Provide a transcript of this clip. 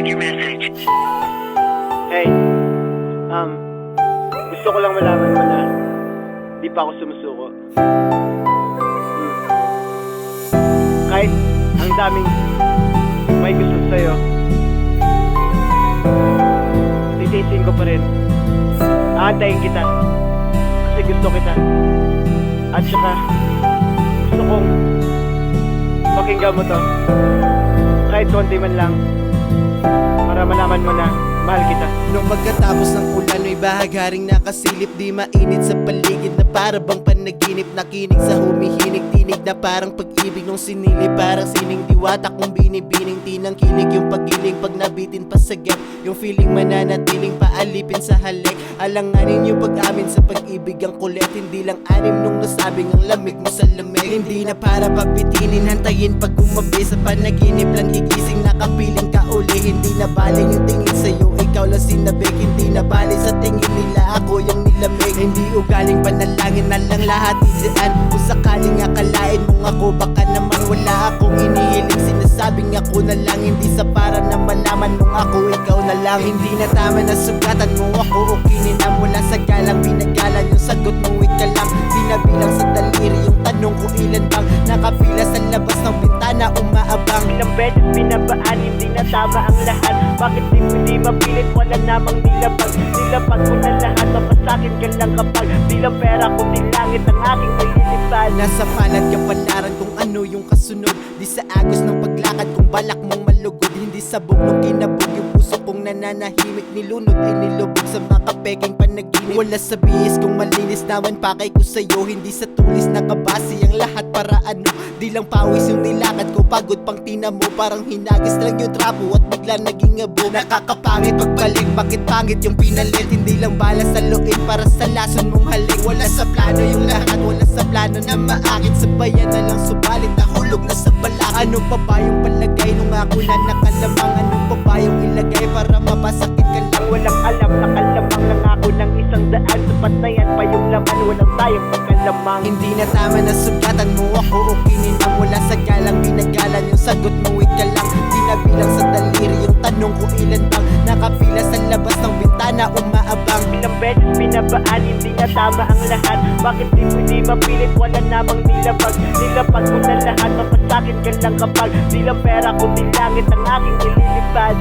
record your message. Hey, gusto ko lang malaman mo na di pa ako sumusuko. Kahit ang daming may gusto sa'yo, titiisin ko pa rin. Aantayin kita kasi gusto kita. At saka gusto kong pakinggan mo to kahit konti man lang para malaman mo na mahal kita. Nung pagkatapos ng ulan ay bahagharing nakasilip, di mainit sa paligid na para bang panaginip. Nakinig sa humihinig, tinig na parang pag-ibig nung sinili. Parang sining diwata kung binibining tinang kilig yung pag-iling pag nabitin pa sa gap. Yung feeling mananatiling paalipin sa halik. Alanganin yung pag-amin sa pag-ibig ang kulit. Hindi lang anim nung nasabing ang lamig mo sa lamig. Hindi na para papitinin, hantayin pag gumabi sa panaginip lang higising nakapiling ka uli. Hindi na baling yung tingin sa'yo, ikaw lang sinabik. Hindi na bali sa tingin nila, ako yung nilamig. Hindi ugaling panalangin na lang lahat isian. Kung sakaling akalain mong ako, baka naman wala akong inihiling. Sinasabing ako na lang, hindi sa para na malaman mong ako, ikaw na lang. Hindi na tama na sugatan mo ako, ukinin na mula sa galang. Binagalan yung sagot mong wika lang, binabilang sa daliri yung tanong ko ilan bang nakapila sa labas ng bintana umaabang. Ilang beses binabaan, hindi na tama ang lahat. Bakit di mapilit, wala namang nilapag. Nilapag ko na lahat, mapasakin ka lang kapag di lang pera kundi langit ang aking nililipad. Nasa palad kapalaran kung ano yung kasunod. Di sa agos ng paglakad kung balak mong malugod. Hindi sabog nung kinabog yung puso kong nananahimik. Nilunod inilubog sa makapeking panaginip. Wala sa bihis kung malinis naman pakay ko sa'yo. Hindi sa tulis nakabase ang lahat para ano. Di lang pawis yung nilakad ko, pagod pang tina mo. Parang hinagis lang yung trapo at bigla naging abo. Nakakapangit pagbalik, bakit pangit yung pinalit. Hindi lang bala sa luin para sa lason mong halik. Wala sa plano yung lahat, wala sa plano na maakit. Sabayan na lang subalit, nahulog na sa balak. Ano pa ba yung palagay nung ako na nakalamang? Ano pa ba yung ilagay para mapasakit ka lang? Walang alam, nakalamang lang ako ng 100. Sapat na yan pa yung laman, walang tayong pagkalamang. Hindi na tama na sugatan mo ako, ukinin na mula sa galang. Binagalan yung sagot mo, wika lang. Di na bilang sa daliri yung tanong ko ilan bang nakapila sa labas ng bintana umaabang. Ilang beses binabaan, hindi na tama ang lahat. Bakit di mapilit, wala namang nilapag. Nilapag ko na lahat, mapasakin ka lang kapag di lang pera kundi langit ang aking nililipad.